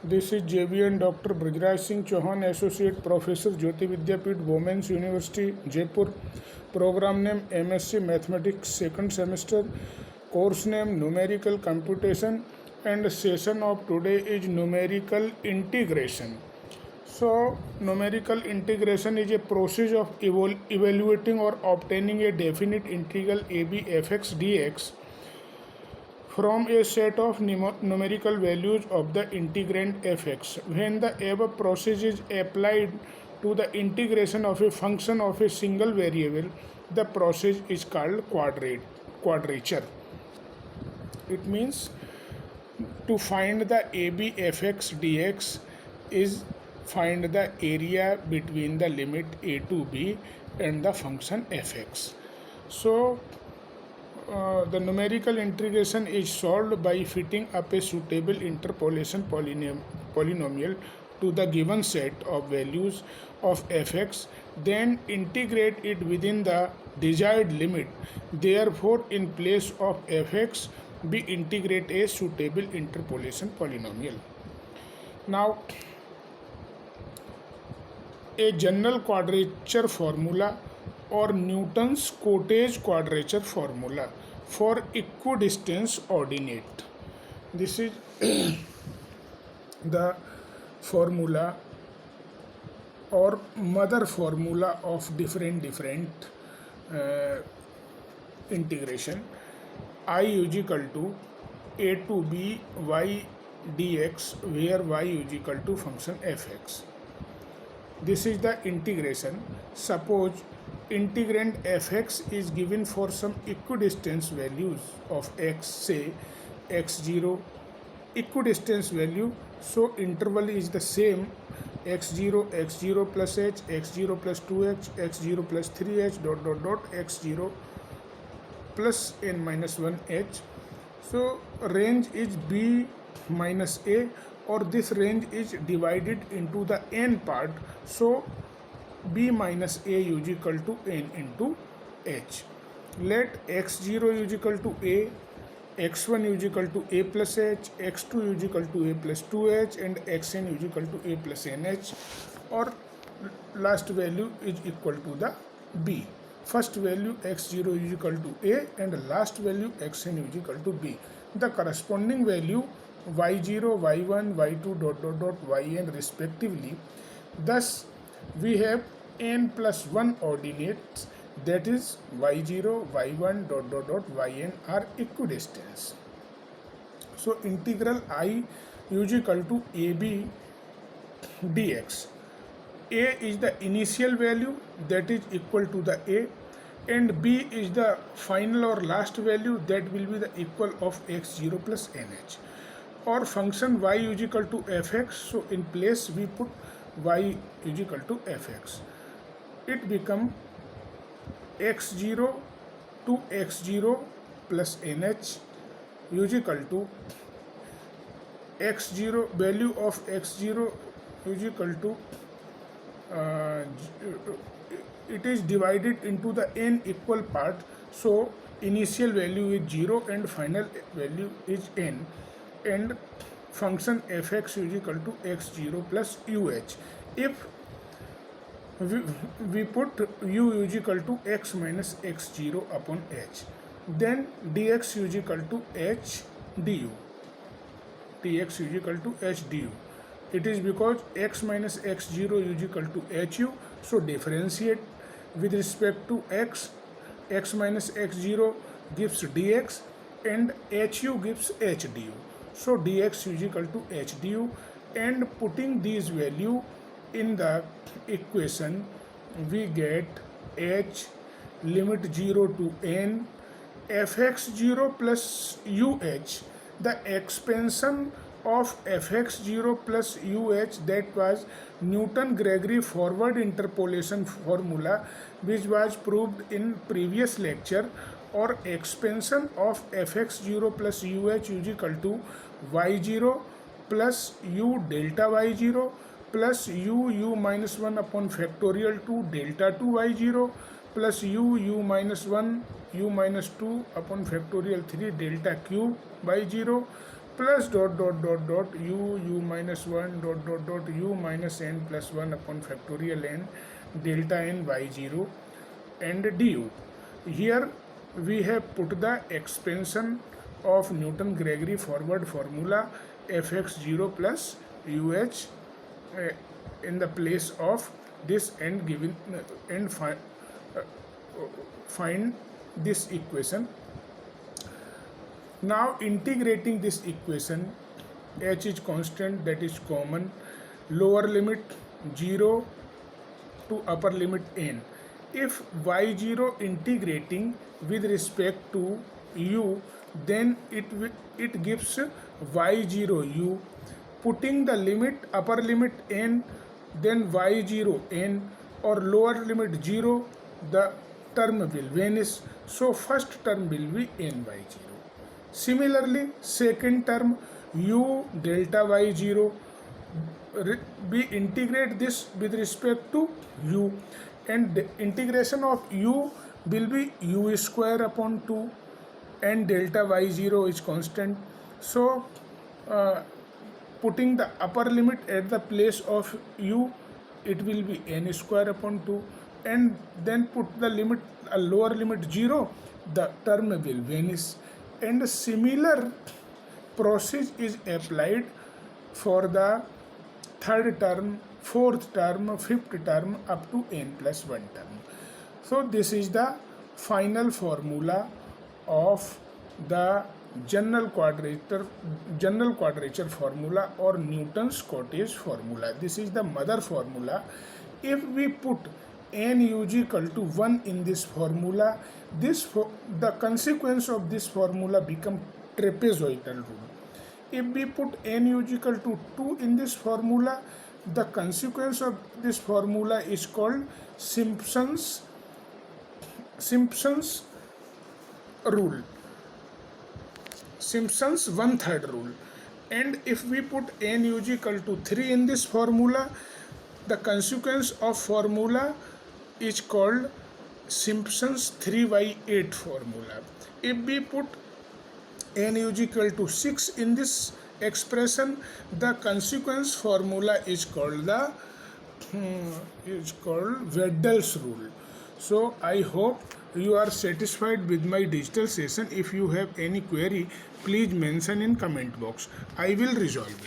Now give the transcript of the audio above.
This is JVN Dr. Brajraj Singh Chauhan, Associate Professor, Jyoti Vidyapeeth, Women's University, Jaipur. Program name MSc Mathematics, second semester. Course name Numerical Computation, and session of today is Numerical Integration. So, numerical integration is a process of evaluating or obtaining a definite integral AB fx dx from a set of numerical values of the integrand fx. When the above process is applied to the integration of a function of a single variable, the process is called quadrature. It means to find the AB fx dx is find the area between the limit a to b and the function fx. So the numerical integration is solved by fitting up a suitable interpolation polynomial to the given set of values of fx, then integrate it within the desired limit. Therefore, in place of fx, we integrate a suitable interpolation polynomial. Now, a general quadrature formula or Newton's cottage quadrature formula for equidistance ordinate. This is the formula or mother formula of different integration. I is equal to a to b y dx, where y is equal to function fx. This is the integration. Suppose integrand fx is given for some equidistance values of x, say x0, equidistance value, so interval is the same, x0 plus h, x0 plus 2h, x0 plus 3h, x0 plus n minus 1h. So range is b minus a, or this range is divided into the n part, so b minus a is equal to n into h. Let x0 is equal to a, x1 is equal to a plus h, x2 is equal to a plus 2h, and xn is equal to a plus nh, or last value is equal to the b. First value x0 is equal to a and last value xn is equal to b. The corresponding value y0, y1, y2 yn respectively. Thus, we have n plus 1 ordinates, that is y0, y1 yn are equidistant. So, integral I is equal to ab dx. A is the initial value, that is equal to the a, and b is the final or last value, that will be the equal of x0 plus nh. Or function y is equal to fx, so in place we put y is equal to fx. It become x0 to x0 plus nh is equal to x0, value of x0 is equal to it is divided into the n equal part, so initial value is 0 and final value is n, and function fx is equal to x0 plus uh. If we put u is equal to x minus x0 upon h, then dx is equal to h du. Dx is equal to h du. It is because x minus x0 is equal to hu, so differentiate with respect to x minus x0 gives dx and hu gives h du. So dx is equal to h du, and putting these value in the equation, we get h limit 0 to n fx0 plus uh, the expansion of fx0 plus that was Newton-Gregory forward interpolation formula, which was proved in previous lecture, or expansion of fx0 plus is equal to y0 plus u delta y0 plus u minus 1 upon factorial 2 delta 2 y0 plus u minus 1 u minus 2 upon factorial 3 delta q by 0 plus dot dot dot dot u minus 1 dot dot dot u minus n plus 1 upon factorial n delta n y0 and du. Here we have put the expansion of Newton-Gregory forward formula fx0 plus uh, in the place of this and given and find this equation. Now integrating this equation, h is constant, that is common, lower limit 0 to upper limit n. If y0 integrating with respect to u, then it gives y0 u. Putting the limit upper limit n, then y0 n, or lower limit 0, the term will vanish. So first term will be ny0. Similarly, second term u delta y0, we integrate this with respect to u, and the integration of u will be u square upon 2, and delta y0 is constant. So putting the upper limit at the place of u, it will be n square upon 2, and then put the limit lower limit 0, the term will vanish. And a similar process is applied for the third term, fourth term, fifth term, up to n plus 1 term. So this is the final formula of the general quadrature formula, or Newton's cottage formula. This is the mother formula. If we put n u equal to 1 in this formula, the consequence of this formula become trapezoidal rule. If we put n u equal to 2 in this formula, the consequence of this formula is called Simpson's rule, Simpson's 1/3 rule. And if we put n u equal to 3 in this formula, the consequence of formula is called Simpson's 3/8 formula. If we put n u equal to 6 in this expression, the consequence formula is called Weddell's rule. So I hope you are satisfied with my digital session. If you have any query, please mention in comment box. I will resolve it.